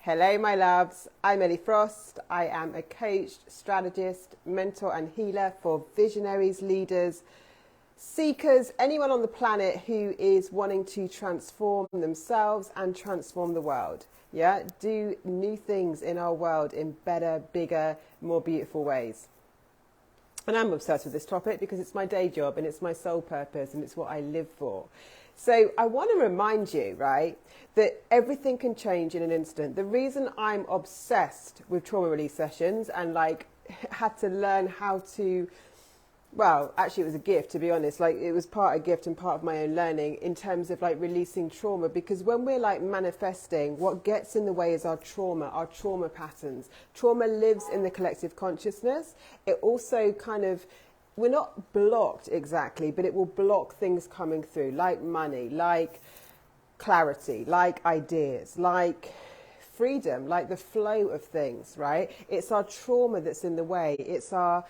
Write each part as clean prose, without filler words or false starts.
Hello, my loves. I'm Ellie Frost. I am a coach, strategist, mentor, and healer for visionaries, leaders, seekers, anyone on the planet who is wanting to transform themselves and transform the world. Yeah, do new things in our world in better, bigger, more beautiful ways. And I'm obsessed with this topic because it's my day job and it's my sole purpose and it's what I live for. So I want to remind you, right, that everything can change in an instant. The reason I'm obsessed with trauma release sessions and had to learn how to, well, actually it was a gift, to be honest. It was part a gift and part of my own learning in terms of releasing trauma, because when we're manifesting, what gets in the way is our trauma patterns. Trauma lives in the collective consciousness. It also we're not blocked exactly, but it will block things coming through, like money, like clarity, like ideas, like freedom, like the flow of things, right? It's our trauma that's in the way. It's our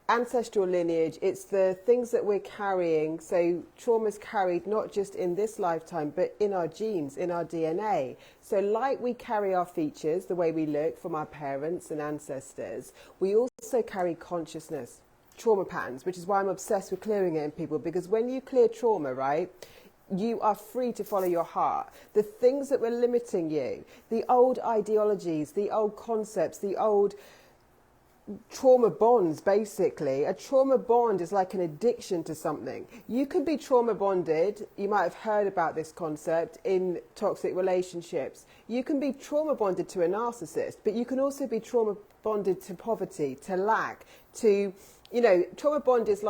ancestral lineage. It's the things that we're carrying. So trauma's carried not just in this lifetime, but in our genes, in our DNA. So we carry our features, the way we look from our parents and ancestors, we also carry consciousness. Trauma patterns, which is why I'm obsessed with clearing it in people, because when you clear trauma, right, you are free to follow your heart. The things that were limiting you, the old ideologies, the old concepts, the old trauma bonds, basically. A trauma bond is like an addiction to something. You can be trauma bonded, you might have heard about this concept, in toxic relationships. You can be trauma bonded to a narcissist, but you can also be trauma bonded to poverty, to lack, to, trauma bond is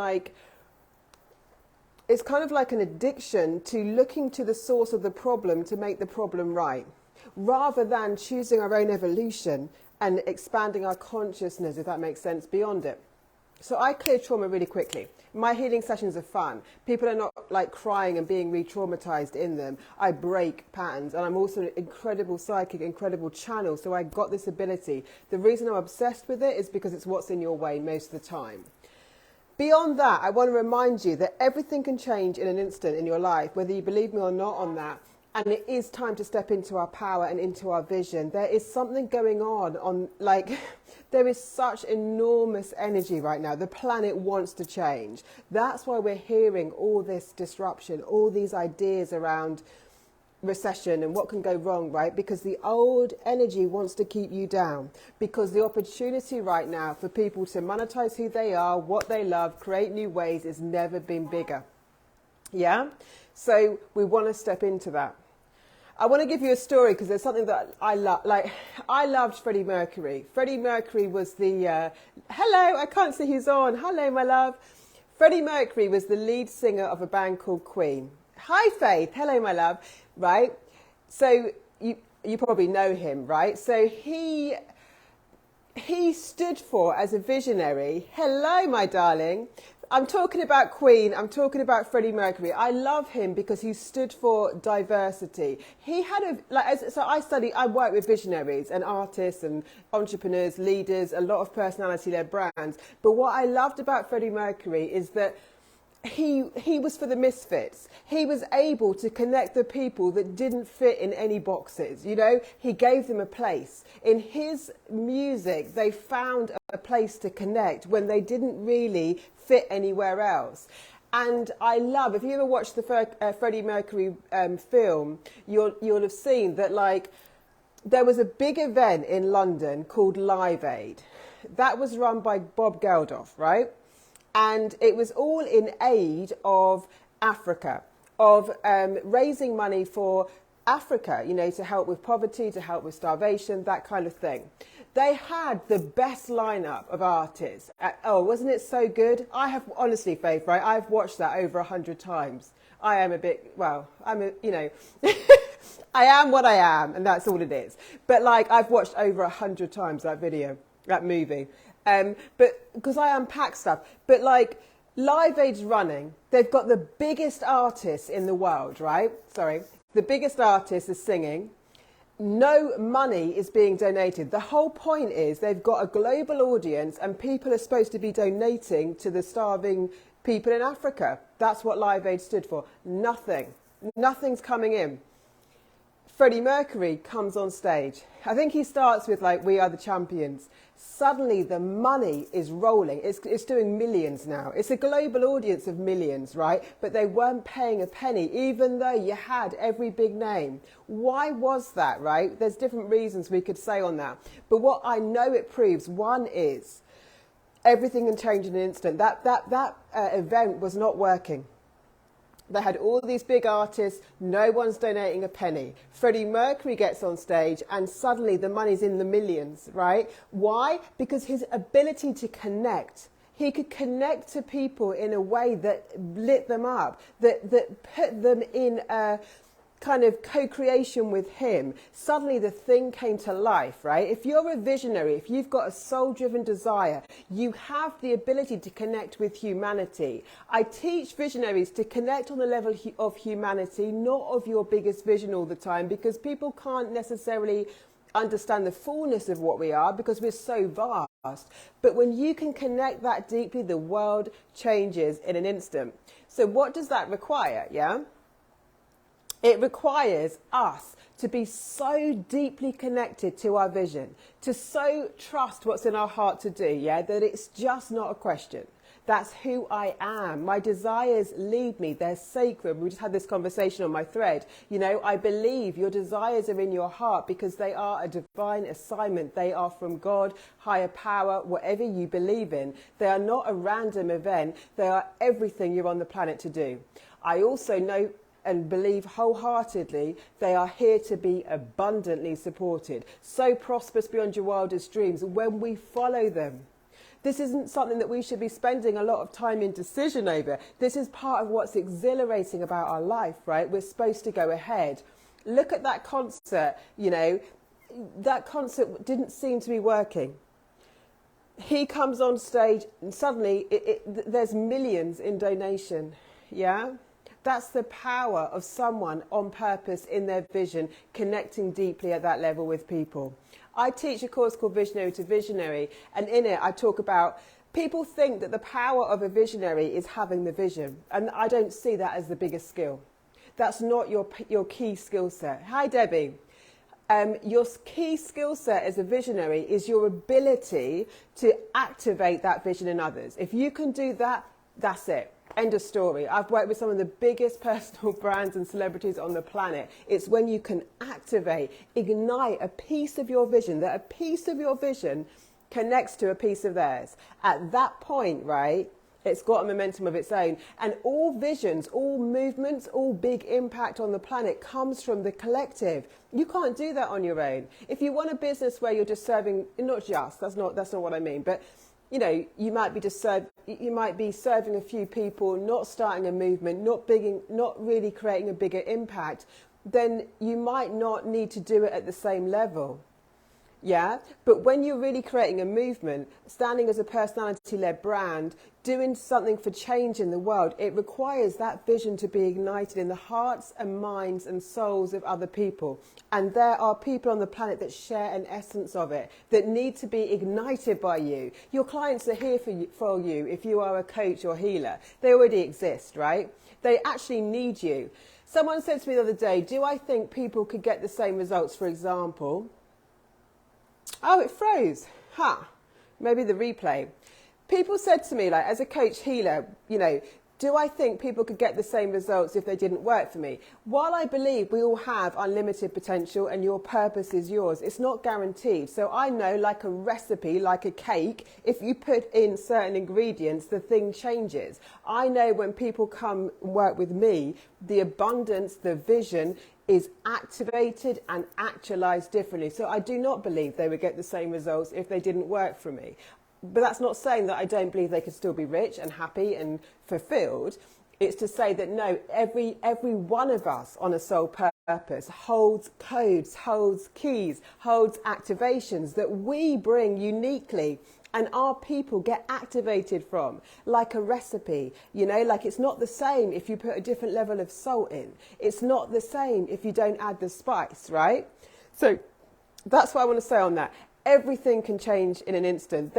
it's kind of like an addiction to looking to the source of the problem to make the problem right, rather than choosing our own evolution and expanding our consciousness, if that makes sense, beyond it. So I clear trauma really quickly. My healing sessions are fun. People are not crying and being re-traumatized in them. I break patterns, and I'm also an incredible psychic, incredible channel, so I got this ability. The reason I'm obsessed with it is because it's what's in your way most of the time. Beyond that, I want to remind you that everything can change in an instant in your life, whether you believe me or not on that. And it is time to step into our power and into our vision. There is something going on there is such enormous energy right now. The planet wants to change. That's why we're hearing all this disruption, all these ideas around recession and what can go wrong, right? Because the old energy wants to keep you down. Because the opportunity right now for people to monetize who they are, what they love, create new ways has never been bigger. Yeah? So we want to step into that. I want to give you a story because there's something that I love. I loved Freddie Mercury. Freddie Mercury was the... hello, I can't see who's on. Hello, my love. Freddie Mercury was the lead singer of a band called Queen. Hi, Faith. Hello, my love. Right? So you probably know him, right? So he stood for, as a visionary... Hello, my darling. I'm talking about Queen, I'm talking about Freddie Mercury. I love him because he stood for diversity. He had I work with visionaries and artists and entrepreneurs, leaders, a lot of personality-led brands. But what I loved about Freddie Mercury is that he was for the misfits. He was able to connect the people that didn't fit in any boxes. He gave them a place. In his music, they found a place to connect when they didn't really fit anywhere else. And I love, if you ever watched the Freddie Mercury film, you'll have seen that there was a big event in London called Live Aid. That was run by Bob Geldof, right? And it was all in aid of Africa, of raising money for Africa, to help with poverty, to help with starvation, that kind of thing. They had the best lineup of artists. Wasn't it so good? I have, honestly, Faith, right? I've watched that over 100 times. I am I am what I am, and that's all it is. But I've watched over 100 times that movie. But because I unpack stuff, but Live Aid's running, they've got the biggest artists in the world, right? Sorry, the biggest artist is singing. No money is being donated. The whole point is they've got a global audience and people are supposed to be donating to the starving people in Africa. That's what Live Aid stood for. Nothing's coming in. Freddie Mercury comes on stage. I think he starts with like, "We are the champions." Suddenly the money is rolling. It's doing millions now. It's a global audience of millions, right? But they weren't paying a penny, even though you had every big name. Why was that, right? There's different reasons we could say on that. But what I know it proves, one is everything can change in an instant. That event was not working. They had all these big artists, no one's donating a penny. Freddie Mercury gets on stage and suddenly the money's in the millions, right? Why? Because his ability to connect. He could connect to people in a way that lit them up, that put them in a kind of co-creation with him. Suddenly the thing came to life, right? If you're a visionary, if you've got a soul-driven desire, you have the ability to connect with humanity. I teach visionaries to connect on the level of humanity, not of your biggest vision all the time, because people can't necessarily understand the fullness of what we are because we're so vast. But when you can connect that deeply, the world changes in an instant. So what does that require? Yeah? It requires us to be so deeply connected to our vision, to so trust what's in our heart to do, yeah, that it's just not a question. That's who I am. My desires lead me. They're sacred. We just had this conversation on my thread. You know, I believe your desires are in your heart because they are a divine assignment. They are from God, higher power, whatever you believe in. They are not a random event. They are everything you're on the planet to do. I also know and believe wholeheartedly they are here to be abundantly supported, so prosperous beyond your wildest dreams when we follow them. This isn't something that we should be spending a lot of time in decision over. This is part of what's exhilarating about our life, right? We're supposed to go ahead. Look at that concert, you know, that concert didn't seem to be working. He comes on stage and suddenly there's millions in donation, yeah? That's the power of someone on purpose in their vision, connecting deeply at that level with people. I teach a course called Visionary to Visionary, and in it I talk about people think that the power of a visionary is having the vision, and I don't see that as the biggest skill. That's not your key skill set. Hi, Debbie. Your key skill set as a visionary is your ability to activate that vision in others. If you can do that, that's it. End of story. I've worked with some of the biggest personal brands and celebrities on the planet. It's when you can activate, ignite a piece of your vision, that a piece of your vision connects to a piece of theirs. At that point, right, it's got a momentum of its own. And all visions, all movements, all big impact on the planet comes from the collective. You can't do that on your own. If you want a business where you're just serving, not just, that's not what I mean, but you know, you might be serving a few people, not starting a movement, not really creating a bigger impact, then you might not need to do it at the same level. Yeah, but when you're really creating a movement, standing as a personality-led brand, doing something for change in the world, it requires that vision to be ignited in the hearts and minds and souls of other people. And there are people on the planet that share an essence of it, that need to be ignited by you. Your clients are here for you if you are a coach or healer. They already exist, right? They actually need you. Someone said to me the other day, do I think people could get the same results, for example? Oh, it froze. Maybe the replay. People said to me, like, as a coach healer, you know, do I think people could get the same results if they didn't work for me? While I believe we all have unlimited potential and your purpose is yours, it's not guaranteed. So I know, like a recipe, like a cake, if you put in certain ingredients, the thing changes. I know when people come and work with me, the abundance, the vision is activated and actualized differently. So I do not believe they would get the same results if they didn't work for me. But that's not saying that I don't believe they could still be rich and happy and fulfilled. It's to say that no, every one of us on a soul purpose holds codes, holds keys, holds activations that we bring uniquely and our people get activated from, like a recipe, you know, like it's not the same if you put a different level of salt in. It's not the same if you don't add the spice, right? So that's what I want to say on that. Everything can change in an instant.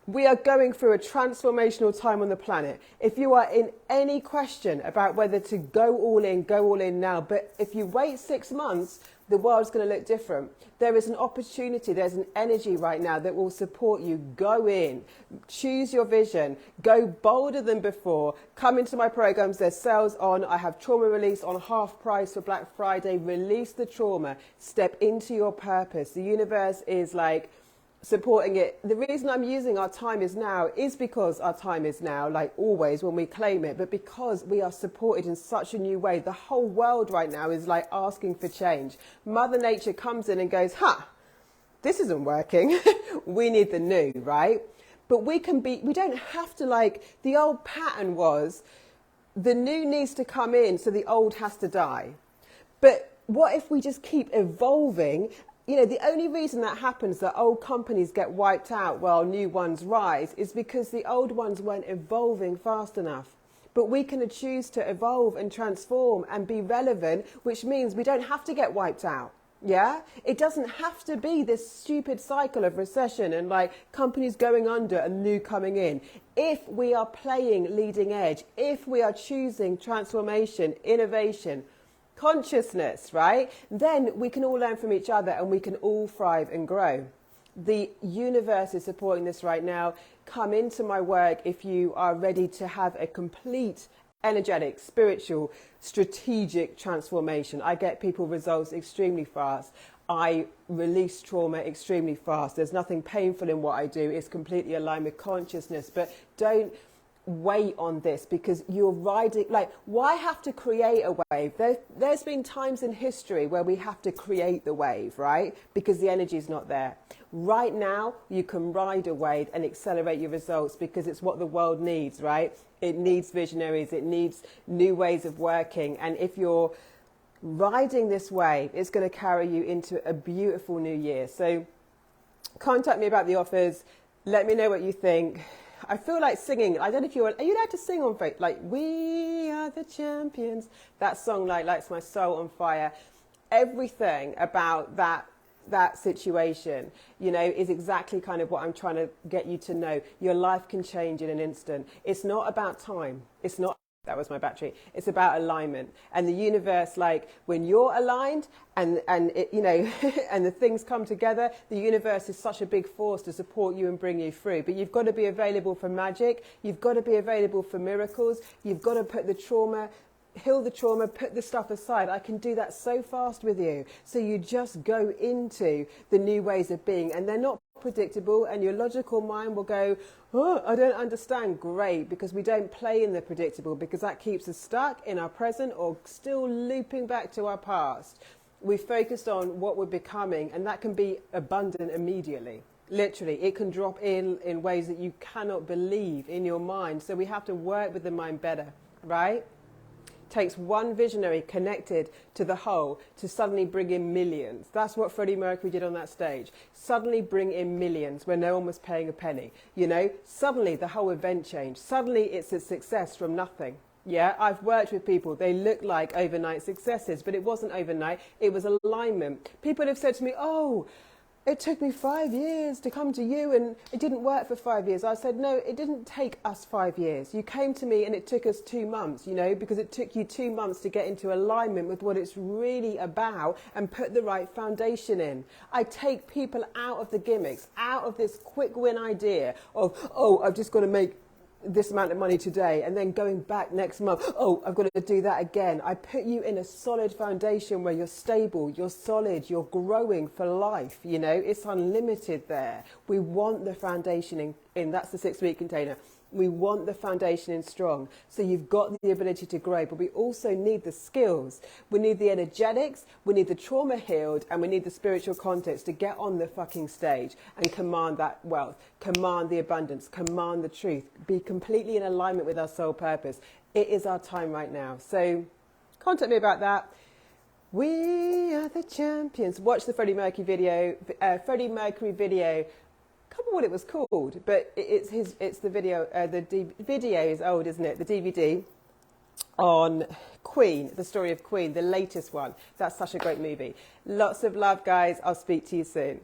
We are going through a transformational time on the planet. If you are in any question about whether to go all in now. But if you wait 6 months, the world's going to look different. There is an opportunity, there's an energy right now that will support you. Go in, choose your vision, go bolder than before. Come into my programs, there's sales on. I have trauma release on half price for Black Friday. Release the trauma, step into your purpose. The universe is like supporting it. The reason I'm using our time is now is because our time is now, like always when we claim it, but because we are supported in such a new way. The whole world right now is like asking for change. Mother Nature comes in and goes, this isn't working. We need the new, right? But we don't have to, like, the old pattern was the new needs to come in, so the old has to die. But what if we just keep evolving? You know, the only reason that happens, that old companies get wiped out while new ones rise, is because the old ones weren't evolving fast enough. But we can choose to evolve and transform and be relevant, which means we don't have to get wiped out. Yeah? It doesn't have to be this stupid cycle of recession and like companies going under and new coming in. If we are playing leading edge, if we are choosing transformation, innovation, consciousness, right? Then we can all learn from each other and we can all thrive and grow. The universe is supporting this right now. Come into my work if you are ready to have a complete energetic, spiritual, strategic transformation. I get people results extremely fast. I release trauma extremely fast. There's nothing painful in what I do. It's completely aligned with consciousness. But don't wait on this, because you're riding, like, why have to create a wave? There's been times in history where we have to create the wave, right? Because the energy is not there. Right now, you can ride a wave and accelerate your results, because it's what the world needs, right? It needs visionaries. It needs new ways of working. And if you're riding this wave, it's going to carry you into a beautiful new year. So contact me about the offers. Let me know what you think. I feel like singing. I don't know if are you allowed to sing on Facebook? Like, we are the champions. That song like lights my soul on fire. Everything about that situation, you know, is exactly kind of what I'm trying to get you to know. Your life can change in an instant. It's not about time. It's not. That was my battery. It's about alignment. And the universe, like, when you're aligned and it, you know, and the things come together, the universe is such a big force to support you and bring you through. But you've got to be available for magic. You've got to be available for miracles. You've got to put the trauma, heal the trauma, put the stuff aside. I can do that so fast with you. So you just go into the new ways of being, and they're not predictable, and your logical mind will go, oh, I don't understand. Great, because we don't play in the predictable, because that keeps us stuck in our present or still looping back to our past. We focused on what we're becoming, and that can be abundant immediately. Literally, it can drop in ways that you cannot believe in your mind. So we have to work with the mind better, right? Takes one visionary connected to the whole to suddenly bring in millions. That's what Freddie Mercury did on that stage. Suddenly bring in millions when no one was paying a penny. You know, suddenly the whole event changed. Suddenly it's a success from nothing. Yeah, I've worked with people. They look like overnight successes, but it wasn't overnight. It was alignment. People have said to me, oh, it took me 5 years to come to you and it didn't work for 5 years. I said, no, it didn't take us 5 years. You came to me and it took us 2 months, you know, because it took you 2 months to get into alignment with what it's really about and put the right foundation in. I take people out of the gimmicks, out of this quick win idea of, oh, I've just got to make this amount of money today and then going back next month, oh, I've got to do that again. I put you in a solid foundation where you're stable, you're solid, you're growing for life. You know, it's unlimited there. We want the foundation in that's the 6-week container. We want the foundation in strong. So you've got the ability to grow, but we also need the skills. We need the energetics, we need the trauma healed, and we need the spiritual context to get on the fucking stage and command that wealth, command the abundance, command the truth, be completely in alignment with our soul purpose. It is our time right now. So contact me about that. We are the champions. Watch the Freddie Mercury video. I can't remember what it was called, but it's the video. The video is old, isn't it? The DVD on Queen, the story of Queen, the latest one. That's such a great movie. Lots of love, guys. I'll speak to you soon.